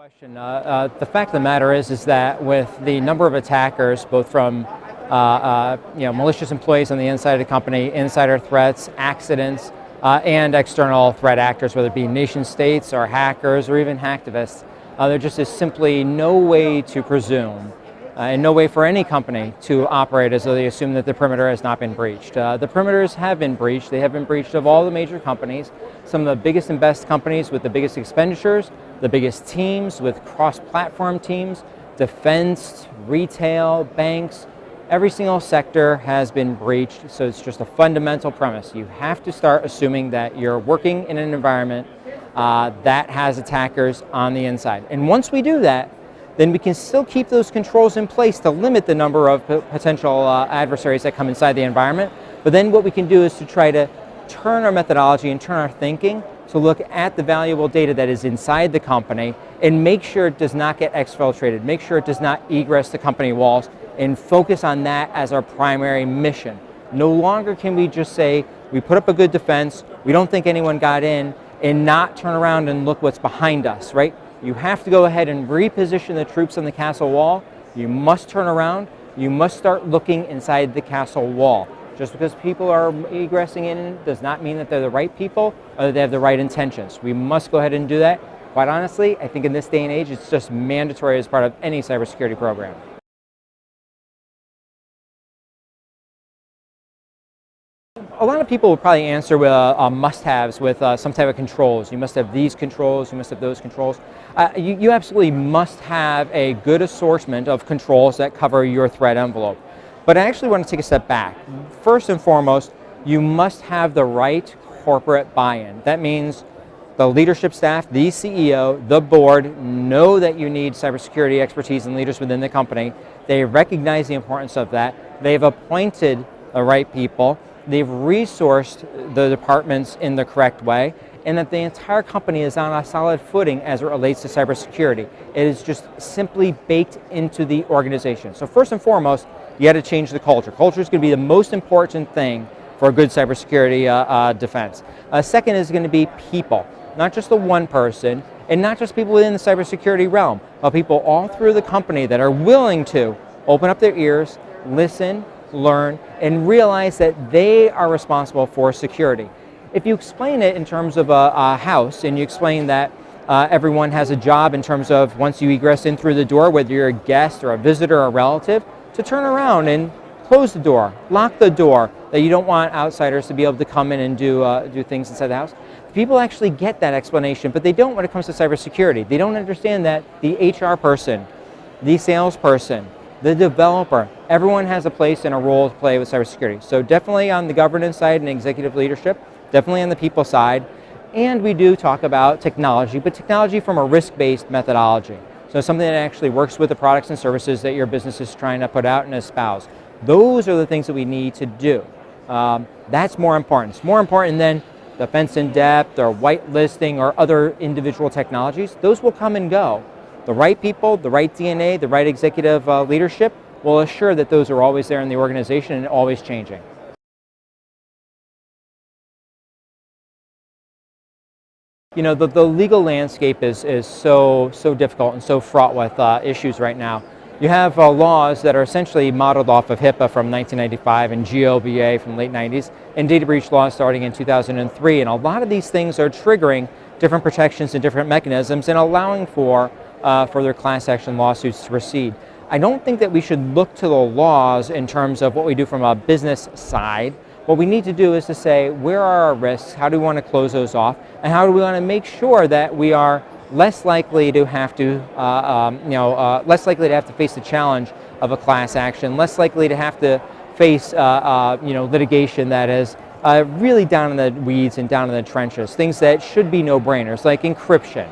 question. The fact of the matter is that with the number of attackers, both from malicious employees on the inside of the company, insider threats, accidents, and external threat actors, whether it be nation states or hackers or even hacktivists, there just is simply no way to presume and no way for any company to operate as though they assume that the perimeter has not been breached. The perimeters have been breached. They have been breached of all the major companies, some of the biggest and best companies with the biggest expenditures, the biggest teams with cross-platform teams, defense, retail, banks. Every single sector has been breached, so it's just a fundamental premise. You have to start assuming that you're working in an environment that has attackers on the inside. And once we do that, then we can still keep those controls in place to limit the number of potential adversaries that come inside the environment. But then what we can do is to try to turn our methodology and turn our thinking to look at the valuable data that is inside the company and make sure it does not get exfiltrated, make sure it does not egress the company walls, and focus on that as our primary mission. No longer can we just say, we put up a good defense, we don't think anyone got in, and not turn around and look what's behind us, right? You have to go ahead and reposition the troops on the castle wall. You must turn around. You must start looking inside the castle wall. Just because people are egressing in does not mean that they're the right people or that they have the right intentions. We must go ahead and do that. Quite honestly, I think in this day and age, it's just mandatory as part of any cybersecurity program. A lot of people will probably answer with must-haves with some type of controls. You must have these controls, you must have those controls. You absolutely must have a good assortment of controls that cover your threat envelope. But I actually want to take a step back. First and foremost, you must have the right corporate buy-in. That means the leadership staff, the CEO, the board know that you need cybersecurity expertise and leaders within the company. They recognize the importance of that. They've appointed the right people. They've resourced the departments in the correct way, and that the entire company is on a solid footing as it relates to cybersecurity. It is just simply baked into the organization. So first and foremost, you got to change the culture. Culture is going to be the most important thing for a good cybersecurity defense. Second is going to be people, not just the one person, and not just people within the cybersecurity realm, but people all through the company that are willing to open up their ears, listen, learn, and realize that they are responsible for security. If you explain it in terms of a house, and you explain that everyone has a job in terms of once you egress in through the door, whether you're a guest or a visitor or a relative, to turn around and close the door, lock the door, that you don't want outsiders to be able to come in and do things inside the house. People actually get that explanation, but they don't when it comes to cybersecurity. They don't understand that the HR person, the salesperson, the developer, everyone has a place and a role to play with cybersecurity. So definitely on the governance side and executive leadership, definitely on the people side, and we do talk about technology, but technology from a risk-based methodology. So something that actually works with the products and services that your business is trying to put out and espouse. Those are the things that we need to do. That's more important. It's more important than defense in depth or whitelisting or other individual technologies. Those will come and go. The right people, the right DNA, the right executive leadership will assure that those are always there in the organization and always changing. You know, the legal landscape is so difficult and so fraught with issues right now. You have laws that are essentially modeled off of HIPAA from 1995 and GOBA from late 90s and data breach laws starting in 2003. And a lot of these things are triggering different protections and different mechanisms and allowing for further class action lawsuits to proceed. I don't think that we should look to the laws in terms of what we do from a business side. What we need to do is to say, where are our risks? How do we want to close those off? And how do we want to make sure that we are less likely to have to, less likely to have to face the challenge of a class action, less likely to have to face, litigation that is really down in the weeds and down in the trenches, things that should be no-brainers, like encryption.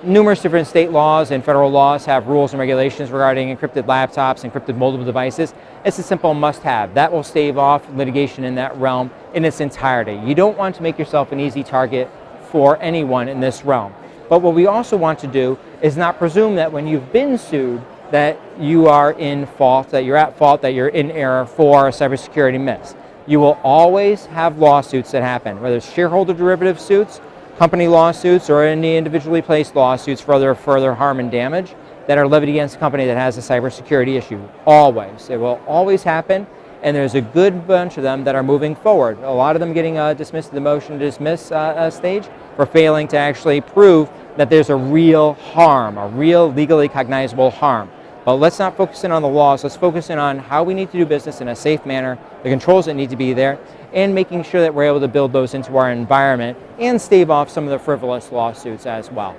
Numerous different state laws and federal laws have rules and regulations regarding encrypted laptops, encrypted mobile devices. It's a simple must-have. That will stave off litigation in that realm in its entirety. You don't want to make yourself an easy target for anyone in this realm. But what we also want to do is not presume that when you've been sued that you are in fault, that you're at fault, that you're in error for a cybersecurity miss. You will always have lawsuits that happen, whether it's shareholder derivative suits, company lawsuits or any individually placed lawsuits for further harm and damage that are levied against a company that has a cybersecurity issue. Always. It will always happen, and there's a good bunch of them that are moving forward. A lot of them getting dismissed at the motion to dismiss stage for failing to actually prove that there's a real harm, a real legally cognizable harm. But let's not focus in on the laws, let's focus in on how we need to do business in a safe manner, the controls that need to be there, and making sure that we're able to build those into our environment and stave off some of the frivolous lawsuits as well.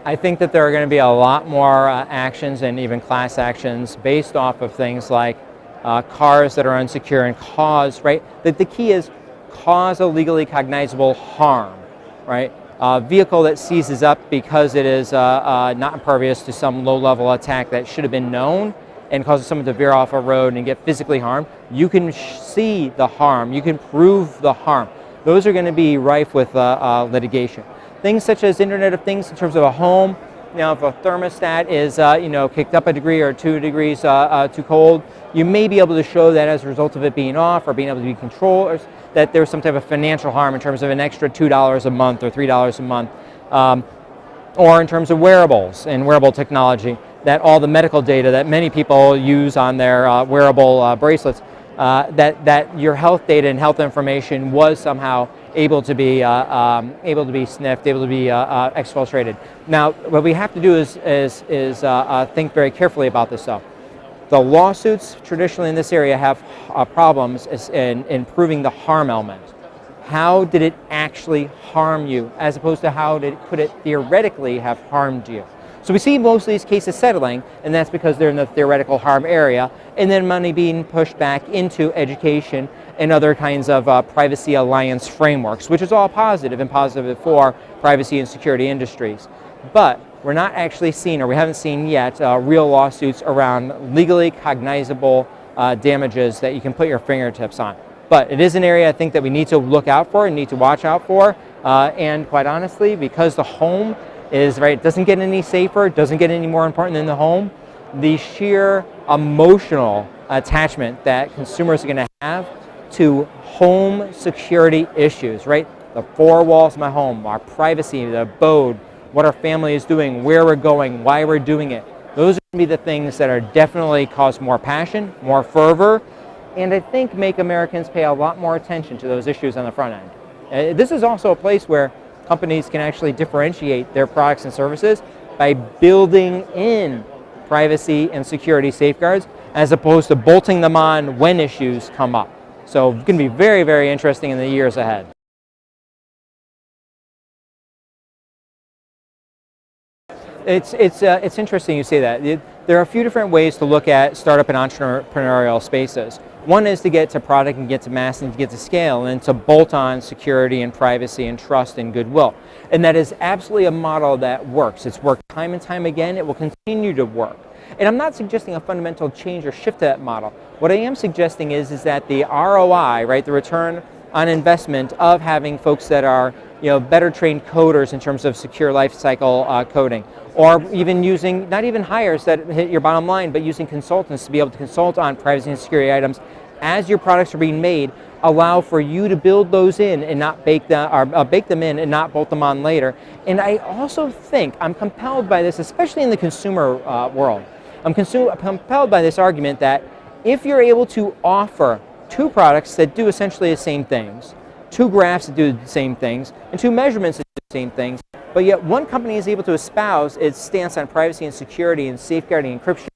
I think that there are going to be a lot more actions and even class actions based off of things like cars that are unsecure and cause, right? The key is cause a legally cognizable harm, right? A vehicle that seizes up because it is not impervious to some low-level attack that should have been known and causes someone to veer off a road and get physically harmed, you can see the harm, you can prove the harm. Those are going to be rife with litigation. Things such as Internet of Things in terms of a home, you know, if a thermostat is kicked up a degree or 2 degrees too cold, you may be able to show that as a result of it being off or being able to be controlled, or that there's some type of financial harm in terms of an extra $2 a month or $3 a month, or in terms of wearables and wearable technology, that all the medical data that many people use on their wearable bracelets, that your health data and health information was somehow able to be sniffed, able to be exfiltrated. Now, what we have to do is think very carefully about this stuff. The lawsuits traditionally in this area have problems in proving the harm element. How did it actually harm you, as opposed to could it theoretically have harmed you? So we see most of these cases settling, and that's because they're in the theoretical harm area, and then money being pushed back into education and other kinds of privacy alliance frameworks, which is all positive and positive for privacy and security industries. But we're not actually seeing, or we haven't seen yet, real lawsuits around legally cognizable damages that you can put your fingertips on. But it is an area I think that we need to look out for and need to watch out for, and quite honestly, because the home is, right, it doesn't get any safer, it doesn't get any more important than the home, the sheer emotional attachment that consumers are going to have to home security issues, right? The four walls of my home, our privacy, the abode, what our family is doing, where we're going, why we're doing it. Those are going to be the things that are definitely cause more passion, more fervor, and I think make Americans pay a lot more attention to those issues on the front end. This is also a place where companies can actually differentiate their products and services by building in privacy and security safeguards as opposed to bolting them on when issues come up. So it's going to be very, very interesting in the years ahead. It's interesting you say that. There are a few different ways to look at startup and entrepreneurial spaces. One is to get to product and get to mass and to get to scale, and to bolt on security and privacy and trust and goodwill. And that is absolutely a model that works. It's worked time and time again. It will continue to work. And I'm not suggesting a fundamental change or shift to that model. What I am suggesting is that the ROI, right, the return on investment of having folks that are, you know, better trained coders in terms of secure lifecycle coding, or even using, not even hires that hit your bottom line, but using consultants to be able to consult on privacy and security items as your products are being made, allow for you to build those in and not bake them in and not bolt them on later. And I also think, I'm compelled by this, especially in the consumer world, I'm compelled by this argument that if you're able to offer two products that do essentially the same things, two graphs that do the same things, and two measurements that do the same things, but yet one company is able to espouse its stance on privacy and security and safeguarding encryption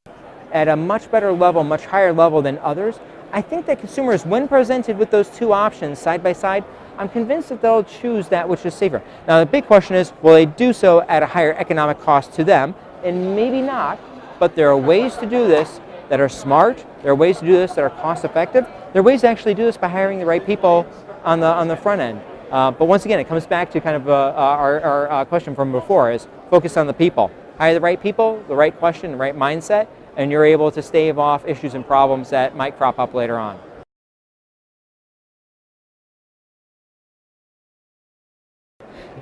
at a much better level, much higher level than others, I think that consumers, when presented with those two options side by side, I'm convinced that they'll choose that which is safer. Now the big question is, will they do so at a higher economic cost to them? And maybe not, but there are ways to do this that are smart, there are ways to do this that are cost effective, there are ways to actually do this by hiring the right people on the front end. But once again, it comes back to kind of our question from before, is focus on the people. Hire the right people, the right question, the right mindset, and you're able to stave off issues and problems that might crop up later on.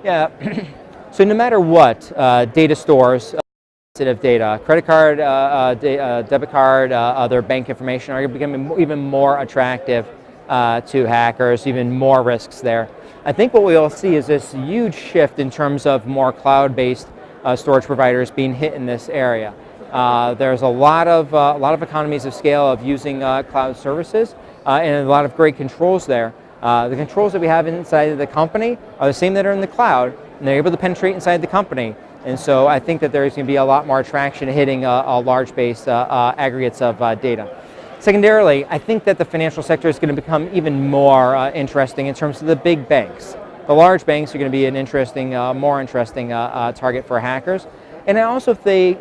Yeah, so no matter what, data stores, sensitive data, credit card, debit card, other bank information are becoming even more attractive to hackers, even more risks there. I think what we'll see is this huge shift in terms of more cloud-based storage providers being hit in this area. There's a lot of economies of scale of using cloud services and a lot of great controls there. The controls that we have inside of the company are the same that are in the cloud, and they're able to penetrate inside the company. And so I think that there's going to be a lot more traction hitting a large base aggregates of data. Secondarily, I think that the financial sector is going to become even more interesting in terms of the big banks. The large banks are going to be an interesting, more interesting target for hackers. And I also think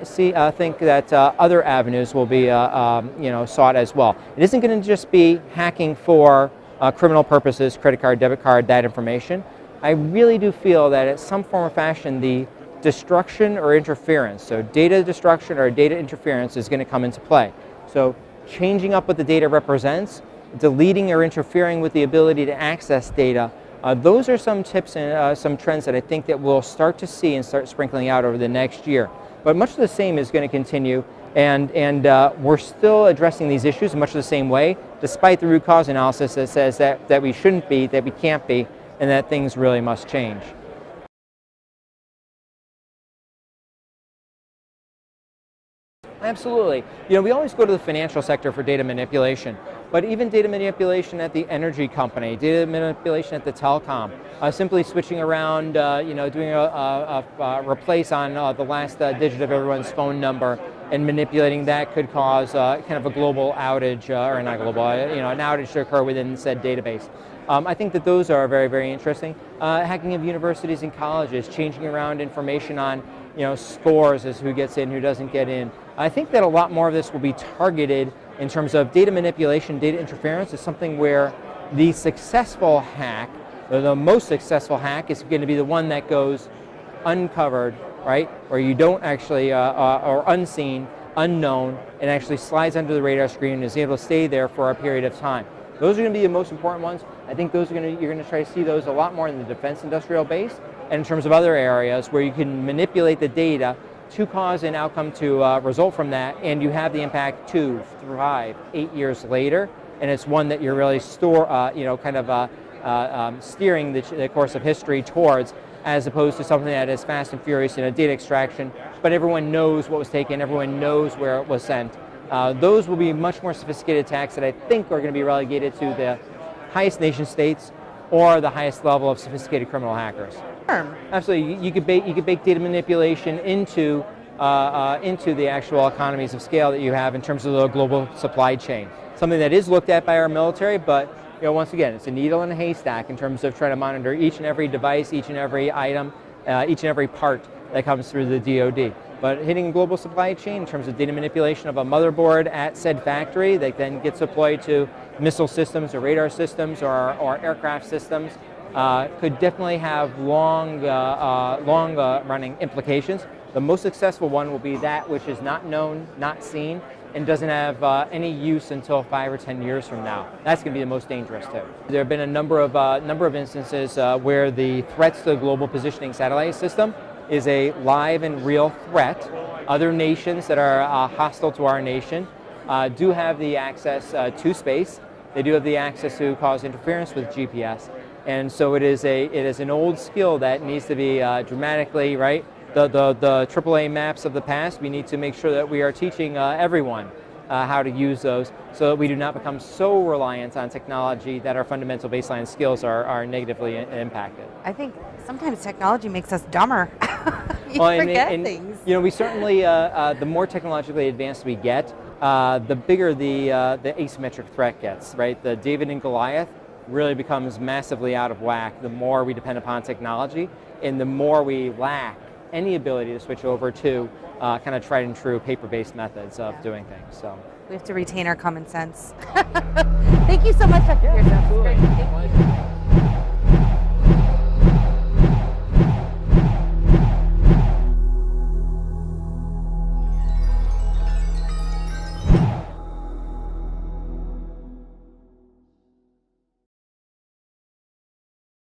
that other avenues will be sought as well. It isn't going to just be hacking for criminal purposes, credit card, debit card, that information. I really do feel that at some form or fashion, the destruction or interference, so data destruction or data interference is going to come into play. So changing up what the data represents, deleting or interfering with the ability to access data, those are some tips and some trends that I think that we'll start to see and start sprinkling out over the next year. But much of the same is going to continue, and we're still addressing these issues in much of the same way, despite the root cause analysis that says that we shouldn't be, that we can't be, and that things really must change. Absolutely. We always go to the financial sector for data manipulation, but even data manipulation at the energy company, data manipulation at the telecom, simply switching around, doing a replace on the last digit of everyone's phone number and manipulating that could cause kind of a global outage, or not global, an outage to occur within said database. I think that those are very, very interesting. Hacking of universities and colleges, changing around information on scores as who gets in, who doesn't get in. I think that a lot more of this will be targeted in terms of data manipulation, data interference is something where the successful hack, or the most successful hack, is going to be the one that goes uncovered, right? Or you don't actually, or unseen, unknown, and actually slides under the radar screen and is able to stay there for a period of time. Those are going to be the most important ones. I think those are you're going to try to see those a lot more in the defense industrial base, and in terms of other areas where you can manipulate the data to cause an outcome to result from that, and you have the impact 2, 5, 8 years later, and it's one that you're really steering the course of history towards, as opposed to something that is fast and furious, data extraction, but everyone knows what was taken, everyone knows where it was sent. Those will be much more sophisticated attacks that I think are going to be relegated to the highest nation states or the highest level of sophisticated criminal hackers. Absolutely, you could bake data manipulation into the actual economies of scale that you have in terms of the global supply chain. Something that is looked at by our military, but once again, it's a needle in a haystack in terms of trying to monitor each and every device, each and every item, each and every part that comes through the DoD. But hitting a global supply chain in terms of data manipulation of a motherboard at said factory that then gets deployed to missile systems or radar systems or aircraft systems could definitely have long running implications. The most successful one will be that which is not known, not seen, and doesn't have any use until 5 or 10 years from now. That's going to be the most dangerous too. There have been a number of instances where the threats to the global positioning satellite system is a live and real threat. Other nations that are hostile to our nation do have the access to space. They do have the access to cause interference with GPS. And so it is an old skill that needs to be dramatically, right? The AAA maps of the past, we need to make sure that we are teaching everyone how to use those so that we do not become so reliant on technology that our fundamental baseline skills are negatively impacted. I think sometimes technology makes us dumber. You forget things. We certainly, the more technologically advanced we get, the bigger the asymmetric threat gets, right? The David and Goliath really becomes massively out of whack the more we depend upon technology, and the more we lack any ability to switch over to kind of tried and true paper-based methods of doing things. So we have to retain our common sense. Thank you so much, Dr. Pierson. Absolutely.